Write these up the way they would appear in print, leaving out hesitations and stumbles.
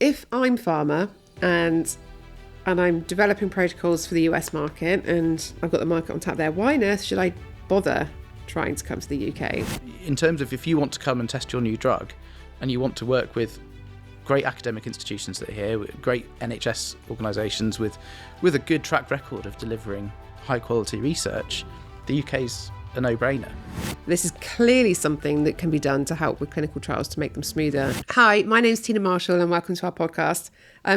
if I'm pharma and I'm developing protocols for the US market and I've got the market on tap there, why on earth should I bother trying to come to the UK? In terms of if you want to come and test your new drug and you want to work with great academic institutions that are here, with great NHS organisations with a good track record of delivering high quality research, the UK's a no-brainer. This is clearly something that can be done to help with clinical trials to make them smoother. Hi, my name's Tina Marshall and welcome to our podcast.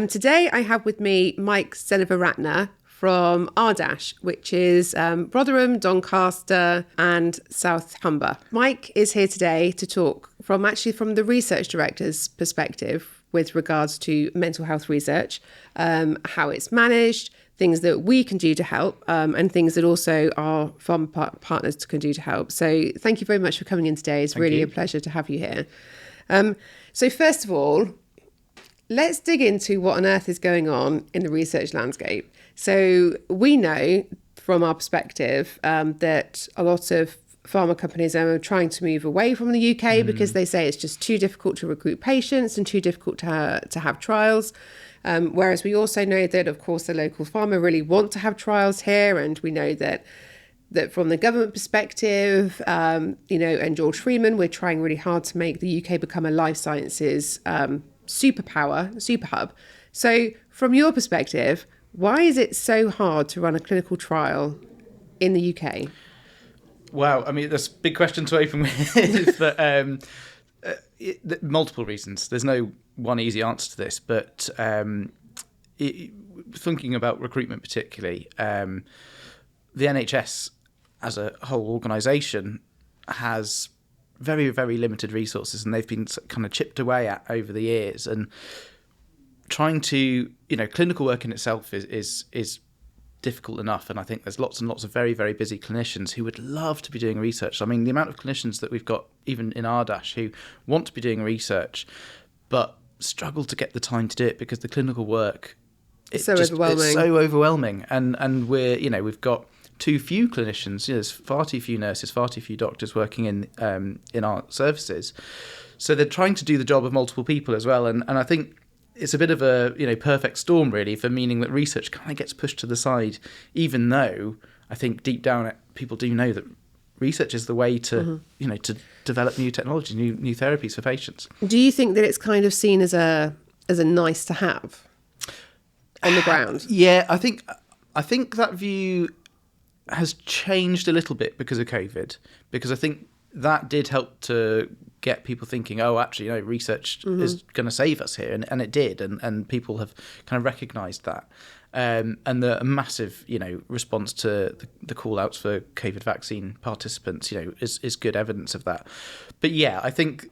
Today I have with me Mike Seneviratne from RDaSH, which is Rotherham, Doncaster and South Humber. Mike is here today to talk from the research director's perspective with regards to mental health research, how it's managed, things that we can do to help, and things that also our pharma partners can do to help. So thank you very much for coming in today. It's really a pleasure to have you here. So first of all, let's dig into what on earth is going on in the research landscape. So we know from our perspective that a lot of pharma companies are trying to move away from the UK because they say it's just too difficult to recruit patients and too difficult to have trials. Whereas we also know that, of course, the local pharma really want to have trials here. And we know that from the government perspective, and George Freeman, we're trying really hard to make the UK become a life sciences super hub. So from your perspective, why is it so hard to run a clinical trial in the UK? Wow, I mean, that's a big question to open with, but multiple reasons. There's no one easy answer to this, but thinking about recruitment particularly, the NHS as a whole organisation has very, very limited resources, and they've been kind of chipped away at over the years. And trying to, clinical work in itself is difficult enough, and I think there's lots and lots of very, very busy clinicians who would love to be doing research. I mean, the amount of clinicians that we've got, even in RDaSH, who want to be doing research, but struggle to get the time to do it because the clinical work it's so overwhelming. And we've got too few clinicians. There's far too few nurses, far too few doctors working in our services. So they're trying to do the job of multiple people as well. And I think it's a bit of a perfect storm really, for meaning that research kind of gets pushed to the side, even though I think deep down people do know that research is the way to to develop new technology, new therapies for patients. Do you think that it's kind of seen as a nice to have on the ground? Yeah, I think that view has changed a little bit because of COVID, because I think that did help to get people thinking, oh, actually, research is going to save us here. And it did. And people have kind of recognised that. And the massive, response to the call-outs for COVID vaccine participants, is good evidence of that. But yeah, I think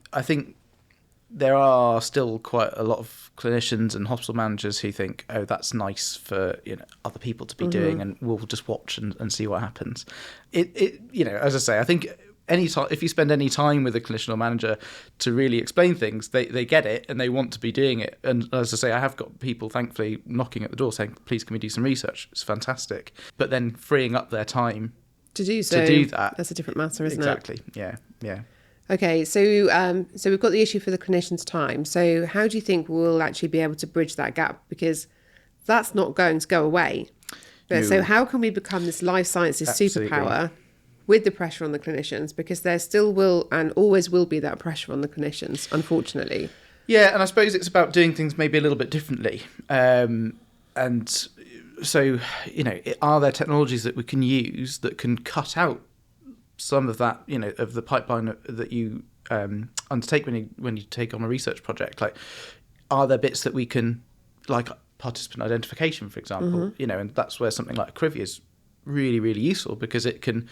there are still quite a lot of clinicians and hospital managers who think, oh, that's nice for other people to be doing, and we'll just watch and see what happens. As I say, I think if you spend any time with a clinician or manager to really explain things, they get it and they want to be doing it. And as I say, I have got people, thankfully, knocking at the door saying, please, can we do some research? It's fantastic. But then freeing up their time to do that. That's a different matter, isn't it? Exactly, yeah. Okay, so we've got the issue for the clinician's time. So how do you think we'll actually be able to bridge that gap? Because that's not going to go away. No. So how can we become this life sciences superpower with the pressure on the clinicians? Because there still will and always will be that pressure on the clinicians, unfortunately. Yeah, and I suppose it's about doing things maybe a little bit differently. And so, are there technologies that we can use that can cut out some of that, of the pipeline that you undertake when you take on a research project? Like, are there bits that we can, like participant identification, for example, and that's where something like Crivia is really, really useful, because it can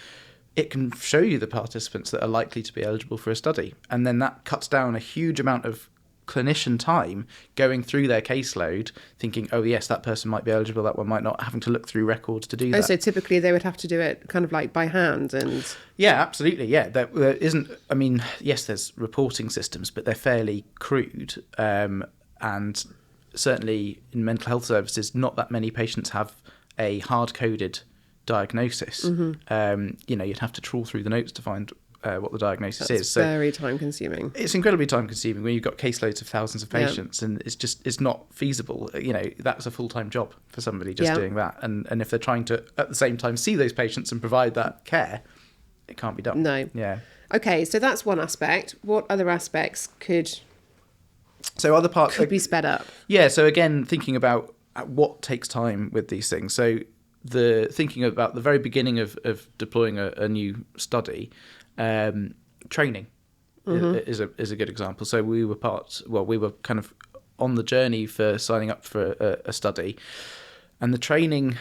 show you the participants that are likely to be eligible for a study. And then that cuts down a huge amount of clinician time going through their caseload, thinking, oh, yes, that person might be eligible, that one might not, having to look through records to do that. Oh, so typically they would have to do it kind of like by hand and... Yeah, absolutely, yeah. There isn't... I mean, yes, there's reporting systems, but they're fairly crude. And certainly in mental health services, not that many patients have a hard-coded diagnosis. You'd have to trawl through the notes to find what the diagnosis That's is. So very time consuming. it's incredibly time consuming when you've got caseloads of thousands of patients, and it's not feasible. That's a full-time job for somebody just doing that. And if they're trying to at the same time see those patients and provide that care, it can't be done. No. Yeah. Okay, so that's one aspect. What other aspects could be sped up? Yeah, so again, thinking about what takes time with these things. So thinking about the very beginning of deploying a new study, training is a good example. So we were kind of on the journey for signing up for a study, and the training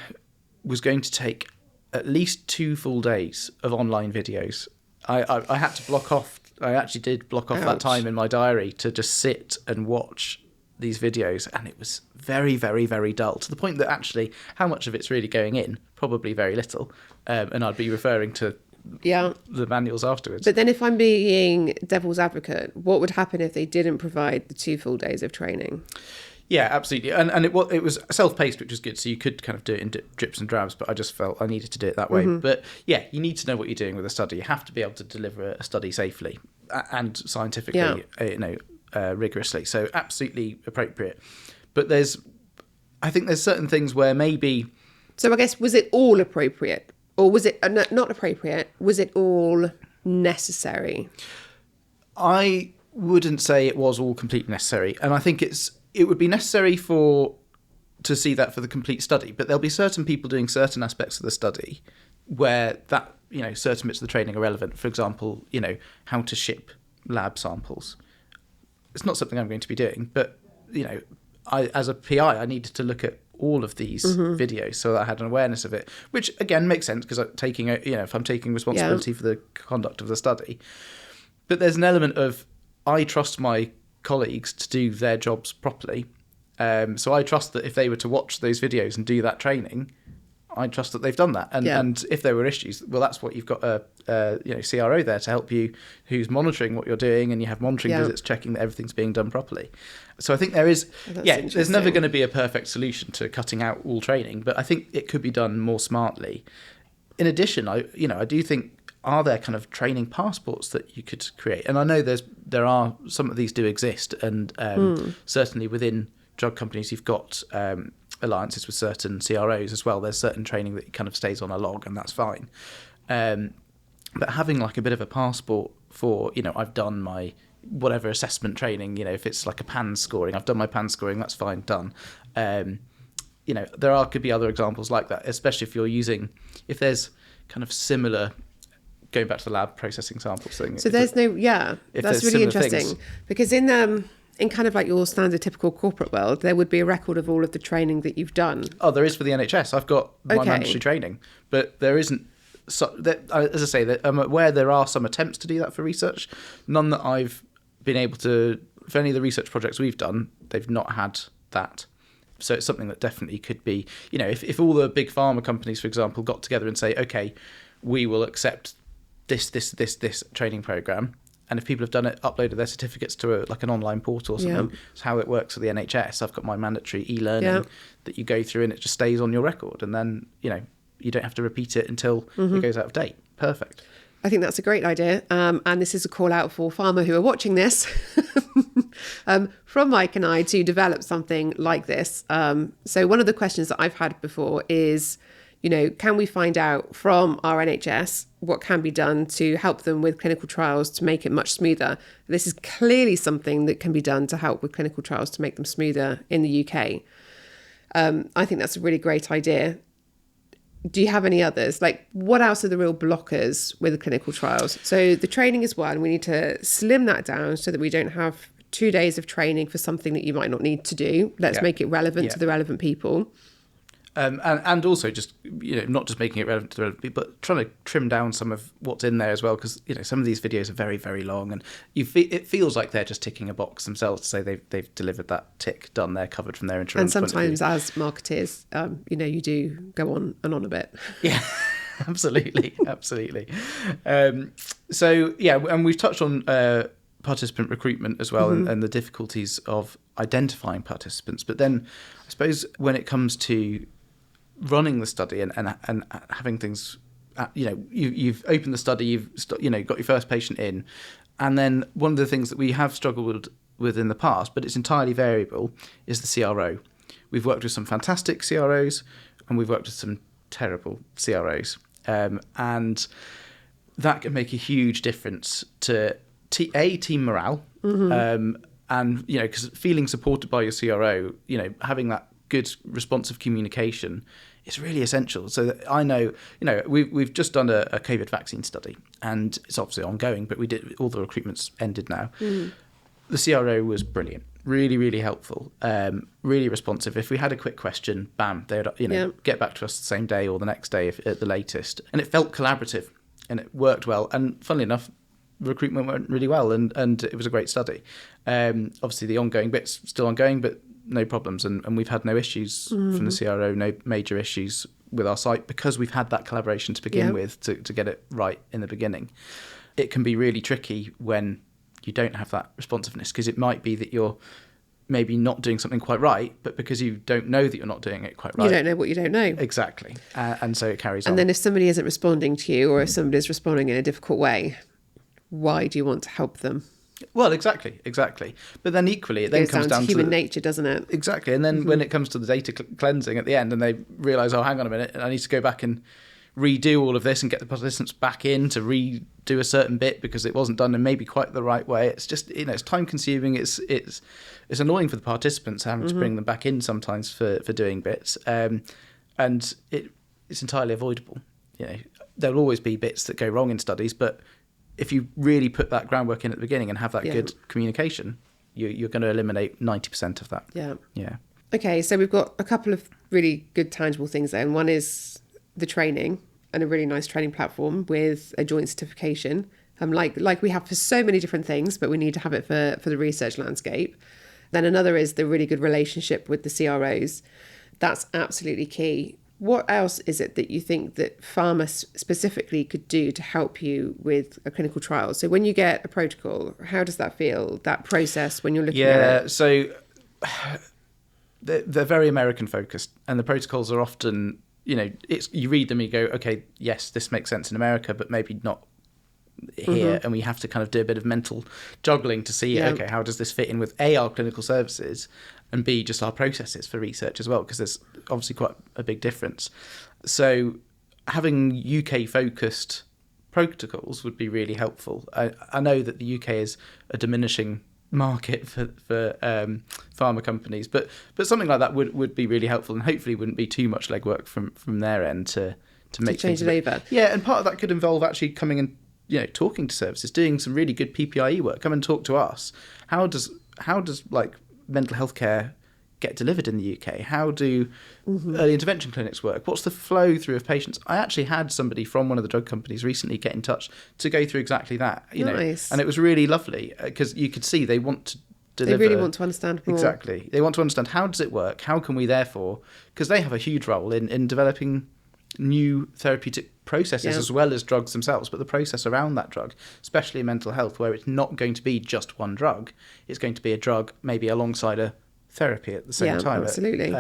was going to take at least 2 full days of online videos. I had to block off. I actually did block off that time in my diary to just sit and watch these videos, and it was very, very, very dull, to the point that actually how much of it's really going in? Probably very little. And I'd be referring to the manuals afterwards. But then if I'm being devil's advocate, what would happen if they didn't provide the 2 full days of training? Yeah, absolutely. And it was self-paced, which was good, so you could kind of do it in drips and drabs, but I just felt I needed to do it that way. But yeah, you need to know what you're doing with a study. You have to be able to deliver a study safely and scientifically, rigorously. So absolutely appropriate. But I think there's certain things where maybe... So I guess, was it all appropriate? Or was it not appropriate? Was it all necessary? I wouldn't say it was all completely necessary. And I think it would be necessary to see that for the complete study. But there'll be certain people doing certain aspects of the study where that, certain bits of the training are relevant. For example, how to ship lab samples. It's not something I'm going to be doing, but, as a PI, I needed to look at all of these videos so that I had an awareness of it, which again makes sense because if I'm taking responsibility for the conduct of the study. But there's an element of, I trust my colleagues to do their jobs properly. So I trust that if they were to watch those videos and do that training, I trust that they've done that. And if there were issues, well, that's what you've got a CRO there to help you, who's monitoring what you're doing, and you have monitoring visits checking that everything's being done properly. So I think there's never going to be a perfect solution to cutting out all training, but I think it could be done more smartly. In addition, I do think, are there kind of training passports that you could create? And I know there are, some of these do exist, and certainly within drug companies you've got alliances with certain CROs as well. There's certain training that kind of stays on a log, and that's fine. But having like a bit of a passport for, I've done my whatever assessment training, if it's like a PANS scoring, I've done my PANS scoring, that's fine, done. Could be other examples like that, especially if there's kind of similar, going back to the lab processing samples thing. So that's really interesting, because in kind of like your standard typical corporate world, there would be a record of all of the training that you've done. Oh, there is for the NHS. I've got my mandatory training, but there isn't. As I say, I'm aware there are some attempts to do that for research. None that I've been able to. For any of the research projects we've done, they've not had that. So it's something that definitely could be. If all the big pharma companies, for example, got together and say, okay, we will accept this training program. And if people have done it, uploaded their certificates to an online portal or something, it's how it works for the NHS. I've got my mandatory e-learning that you go through, and it just stays on your record. And then, you don't have to repeat it until it goes out of date. Perfect. I think that's a great idea. And this is a call out for pharma who are watching this from Mike and I to develop something like this. So one of the questions that I've had before is, can we find out from our NHS what can be done to help them with clinical trials to make it much smoother? This is clearly something that can be done to help with clinical trials to make them smoother in the UK. I think that's a really great idea. Do you have any others? Like, what else are the real blockers with the clinical trials? So the training is one. We need to slim that down so that we don't have 2 days of training for something that you might not need to do. Let's make it relevant to the relevant people. And also just, not just making it relevant to the relevant people, but trying to trim down some of what's in there as well, because, some of these videos are very, very long, and it feels like they're just ticking a box themselves to say they've delivered that tick, done, they're covered from their insurance. And sometimes as marketers, you do go on and on a bit. Yeah, absolutely. And we've touched on participant recruitment as well, and the difficulties of identifying participants. But then I suppose when it comes to running the study and having things you've opened the study, you've got your first patient in, and then one of the things that we have struggled with in the past, but it's entirely variable, is the CRO. We've worked with some fantastic CROs, and we've worked with some terrible CROs, and that can make a huge difference to team morale, and because feeling supported by your CRO, having that good responsive communication is really essential. So that I know, we've just done a COVID vaccine study, and it's obviously ongoing, but we did, all the recruitment's ended now. The CRO was brilliant, really, really helpful, really responsive. If we had a quick question, bam, they'd get back to us the same day or the next day at the latest. And it felt collaborative, and it worked well. And funnily enough, recruitment went really well, and it was a great study. Obviously, the ongoing bit's still ongoing, but no problems. And we've had no issues from the CRO, no major issues with our site, because we've had that collaboration to begin with to get it right in the beginning. It can be really tricky when you don't have that responsiveness, because it might be that you're maybe not doing something quite right, but because you don't know that you're not doing it quite right. You don't know what you don't know. Exactly. And so it carries on. And then if somebody isn't responding to you, or if somebody's responding in a difficult way, why do you want to help them? Well, exactly. But then equally, it then comes down to human nature, doesn't it? Exactly. And then when it comes to the data cleansing at the end, and they realise, oh, hang on a minute, I need to go back and redo all of this and get the participants back in to redo a certain bit because it wasn't done in maybe quite the right way. It's just, it's time consuming. It's annoying for the participants having to bring them back in sometimes for doing bits. And it's entirely avoidable. There'll always be bits that go wrong in studies, but if you really put that groundwork in at the beginning and have that good communication, you're going to eliminate 90% of that. Yeah. Okay, so we've got a couple of really good tangible things there. And one is the training, and a really nice training platform with a joint certification, like we have for so many different things, but we need to have it for the research landscape. Then another is the really good relationship with the CROs. That's absolutely key. What else is it that you think that pharma specifically could do to help you with a clinical trial? So when you get a protocol, how does that feel, that process when you're looking at it? Yeah, so they're very American focused, and the protocols are often, you read them and you go, okay, yes, this makes sense in America, but maybe not here. And we have to kind of do a bit of mental juggling to see, okay, how does this fit in with A, our clinical services, and B, just our processes for research as well, because there's obviously quite a big difference. So having UK focused protocols would be really helpful. I know that the UK is a diminishing market for pharma companies, but something like that would be really helpful, and hopefully wouldn't be too much legwork from their end to make change it over. Yeah, and part of that could involve actually coming and talking to services, doing some really good PPIE work. Come and talk to us. How does like mental health care get delivered in the UK? How do early intervention clinics work? What's the flow through of patients? I actually had somebody from one of the drug companies recently get in touch to go through exactly that. Nice. And it was really lovely because you could see they want to deliver. They really want to understand more. Exactly. They want to understand, how does it work? How can we therefore, because they have a huge role in developing new therapeutic processes as well as drugs themselves, but the process around that drug, especially in mental health, where it's not going to be just one drug, it's going to be a drug maybe alongside a therapy at the same time. Absolutely.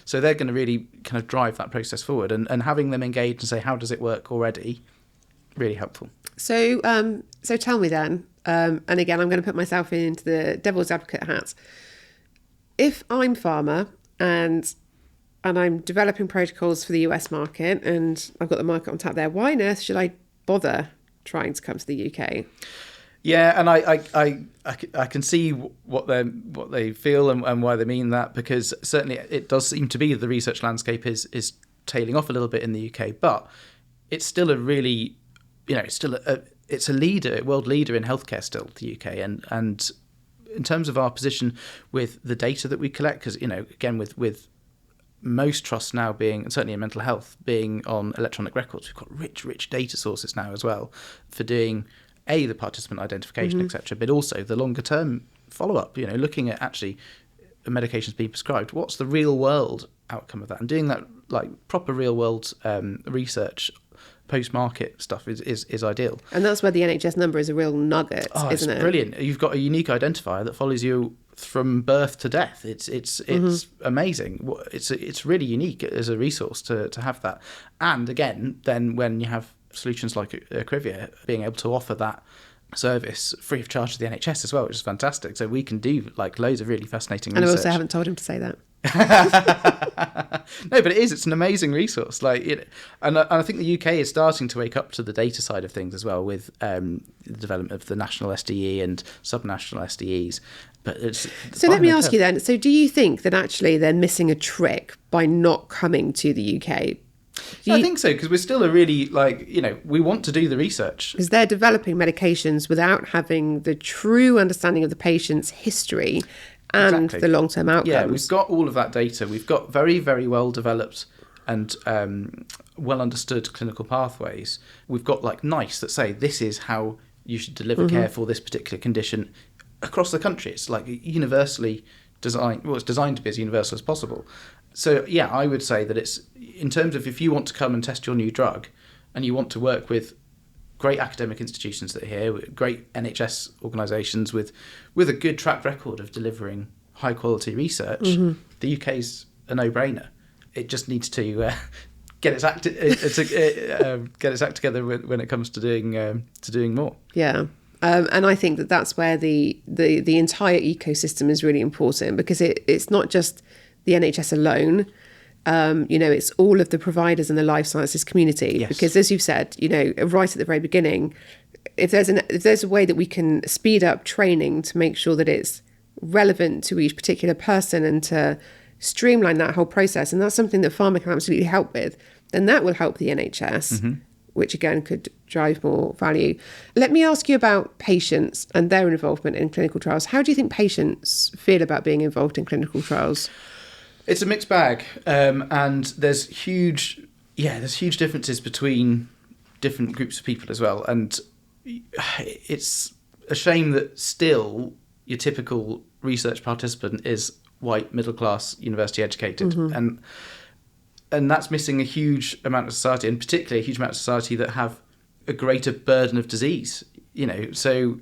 So they're going to really kind of drive that process forward, and having them engage and say, how does it work already, really helpful. So tell me then, and again, I'm going to put myself into the devil's advocate hat. If I'm pharma and I'm developing protocols for the US market, and I've got the market on tap there, why on earth should I bother trying to come to the UK? Yeah, and I can see what they feel and why they mean that, because certainly it does seem to be the research landscape is tailing off a little bit in the UK, but it's still a really, it's a world leader in healthcare still, the UK, and in terms of our position with the data that we collect, because again with most trusts now being, and certainly in mental health, being on electronic records, we've got rich data sources now as well for doing the participant identification, etc., but also the longer term follow-up, looking at actually medications being prescribed, what's the real world outcome of that, and doing that like proper real world research post-market stuff is ideal. And that's where the NHS number is a real nugget, isn't it? It's brilliant. You've got a unique identifier that follows you from birth to death. It's amazing. It's really unique as a resource to have that. And again, then when you have solutions like Acrivia, being able to offer that service free of charge to the NHS as well, which is fantastic. So we can do like loads of really fascinating research. And I also haven't told him to say that. No, but it is. It's an amazing resource. And I think the UK is starting to wake up to the data side of things as well, with the development of the national SDE and subnational SDEs. But so let me ask you then. So do you think that actually they're missing a trick by not coming to the UK? I think so, because we're still a really, we want to do the research. Because they're developing medications without having the true understanding of the patient's history and the long-term outcomes. Yeah, we've got all of that data. We've got very, very well-developed and well-understood clinical pathways. We've got NICE that say this is how you should deliver care for this particular condition across the country. It's universally designed. Well, it's designed to be as universal as possible. So, yeah, I would say that it's, in terms of if you want to come and test your new drug and you want to work with great academic institutions that are here, great NHS organisations with a good track record of delivering high-quality research, the UK's a no-brainer. It just needs to get its act together when it comes to doing more. Yeah. And I think that's where the entire ecosystem is really important, because it's not just the NHS alone. It's all of the providers in the life sciences community. Yes. Because as you've said, right at the very beginning, if there's a way that we can speed up training to make sure that it's relevant to each particular person and to streamline that whole process, and that's something that pharma can absolutely help with, then that will help the NHS, which again could drive more value. Let me ask you about patients and their involvement in clinical trials. How do you think patients feel about being involved in clinical trials? It's a mixed bag, and there's huge differences between different groups of people as well. And it's a shame that still your typical research participant is white, middle class, university educated, and that's missing a huge amount of society, and particularly a huge amount of society that have a greater burden of disease. So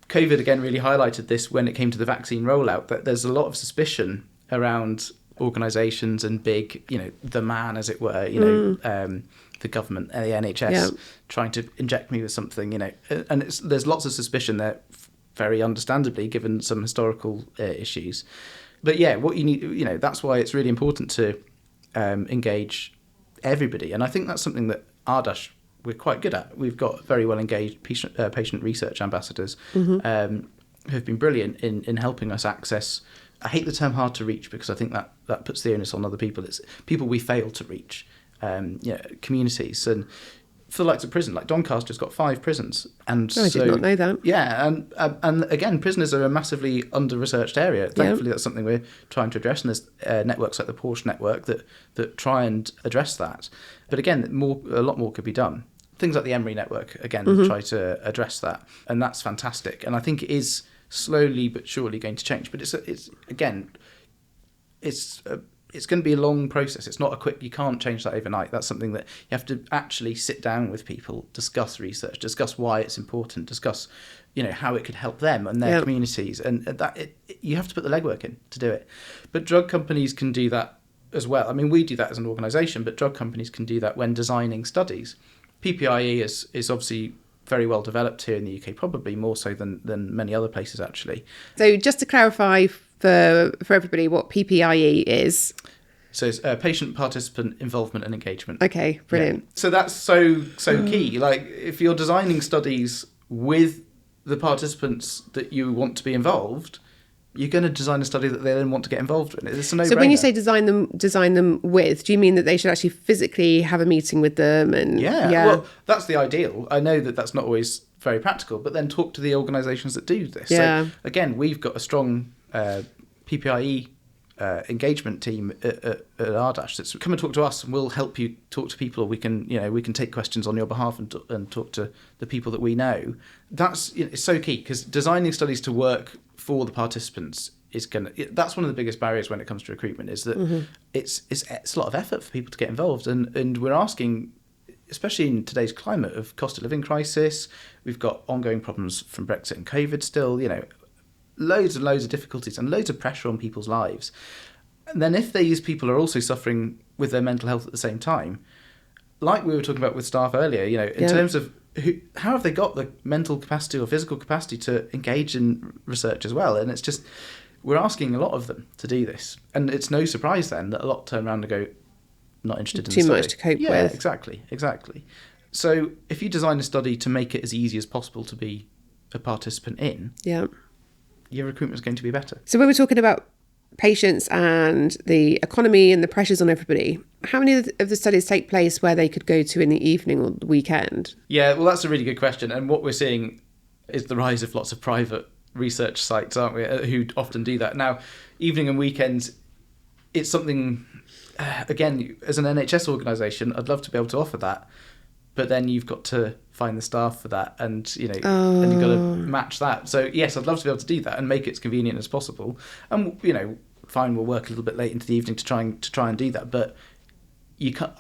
COVID again really highlighted this when it came to the vaccine rollout, that there's a lot of suspicion around organisations and big, the man, as it were, the government and the NHS trying to inject me with something, and there's lots of suspicion there, very understandably, given some historical issues. But yeah, what you need, that's why it's really important to engage everybody. And I think that's something that RDaSH, we're quite good at. We've got very well engaged patient research ambassadors who have been brilliant in helping us access. I hate the term hard to reach, because I think that puts the onus on other people. It's people we fail to reach, communities. And for the likes of prison, like Doncaster's got 5 prisons. And I did not know that. Yeah, and again, prisoners are a massively under-researched area. Thankfully, that's something we're trying to address, and there's networks like the Porsche network that try and address that. But again, a lot more could be done. Things like the Emory network, again, try to address that, and that's fantastic. And I think it is slowly but surely going to change. But it's going to be a long process. It's not a quick. You can't change that overnight. That's something that you have to actually sit down with people, discuss research, discuss why it's important, discuss, how it could help them and their communities, and you have to put the legwork in to do it. But drug companies can do that as well. I mean, we do that as an organisation, but drug companies can do that when designing studies. PPIE is obviously very well developed here in the UK, probably more so than many other places, actually. So just to clarify for everybody what PPIE is. So it's patient participant involvement and engagement. Okay, brilliant. Yeah. So that's so key. Like, if you're designing studies with the participants that you want to be involved, you're going to design a study that they then want to get involved in. It's a no-brainer. So when you say design them with, do you mean that they should actually physically have a meeting with them? And yeah. Well, that's the ideal. I know that that's not always very practical, but then talk to the organisations that do this. Yeah. So again, we've got a strong PPIE engagement team at RDaSH that's come and talk to us, and we'll help you talk to people. We can take questions on your behalf and talk to the people that we know. That's it's so key, because designing studies to work for the participants that's one of the biggest barriers when it comes to recruitment, is that it's a lot of effort for people to get involved, and we're asking especially in today's climate of cost of living crisis, we've got ongoing problems from Brexit and COVID still, loads and loads of difficulties and loads of pressure on people's lives. And then if these people are also suffering with their mental health at the same time, like we were talking about with staff earlier, in terms of how have they got the mental capacity or physical capacity to engage in research as well? And it's just, we're asking a lot of them to do this. And it's no surprise then that a lot turn around and go, not interested in the study. Too much to cope with. Yeah, exactly. So if you design a study to make it as easy as possible to be a participant in, your recruitment is going to be better. So when we're talking about patients and the economy and the pressures on everybody, how many of the studies take place where they could go to in the evening or the weekend? Yeah, well, that's a really good question. And what we're seeing is the rise of lots of private research sites, aren't we, who often do that. Now, evening and weekends, it's something, again, as an NHS organisation, I'd love to be able to offer that. But then you've got to find the staff for that and, and you've got to match that. So, yes, I'd love to be able to do that and make it as convenient as possible. And, fine, we'll work a little bit late into the evening to try and do that. But you can't,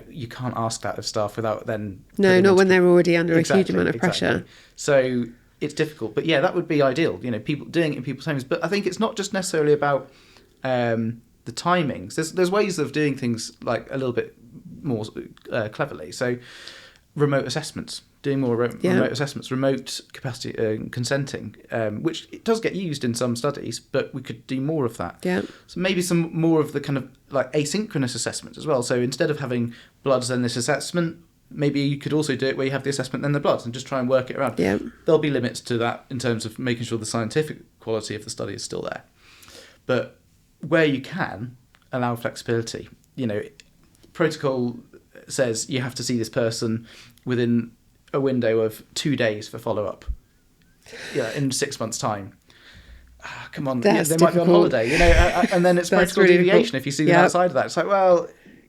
you can't ask that of staff without then... No, not when they're already under a huge amount of pressure. Exactly. So it's difficult. But, yeah, that would be ideal, people doing it in people's homes. But I think it's not just necessarily about the timings. There's ways of doing things like a little bit more cleverly. So... remote assessments, doing more remote assessments, remote capacity consenting, which it does get used in some studies, but we could do more of that. Yeah. So maybe some more of the kind of like asynchronous assessments as well. So instead of having bloods and this assessment, maybe you could also do it where you have the assessment then the bloods and just try and work it around. Yeah. There'll be limits to that in terms of making sure the scientific quality of the study is still there. But where you can, allow flexibility. Protocol says you have to see this person within a window of 2 days for follow-up. In 6 months' time. Come on, they might be on holiday, and then it's practical really deviation difficult. if you see them outside of that. It's like, well,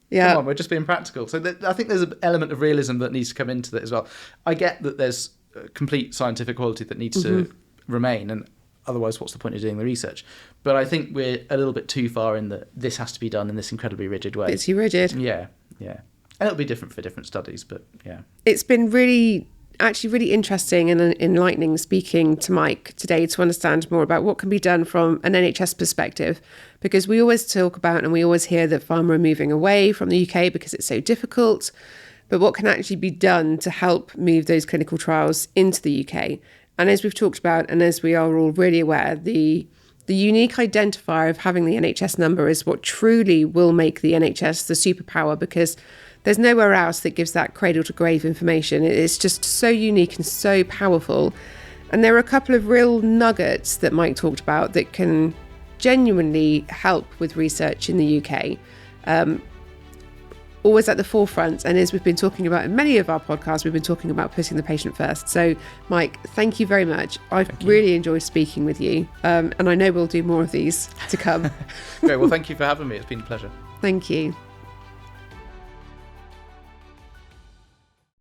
come on, we're just being practical. So I think there's an element of realism that needs to come into that as well. I get that there's complete scientific quality that needs to remain, and otherwise what's the point of doing the research? But I think we're a little bit too far in that this has to be done in this incredibly rigid way. It's too rigid. Yeah. And it'll be different for different studies, but yeah. It's been really interesting and enlightening speaking to Mike today to understand more about what can be done from an NHS perspective, because we always talk about and we always hear that pharma are moving away from the UK because it's so difficult, but what can actually be done to help move those clinical trials into the UK? And as we've talked about, and as we are all really aware, the unique identifier of having the NHS number is what truly will make the NHS the superpower, because there's nowhere else that gives that cradle to grave information. It's just so unique and so powerful. And there are a couple of real nuggets that Mike talked about that can genuinely help with research in the UK. Always at the forefront. And as we've been talking about in many of our podcasts, we've been talking about putting the patient first. So, Mike, thank you very much. I've really enjoyed speaking with you. And I know we'll do more of these to come. Great. Well, thank you for having me. It's been a pleasure. Thank you.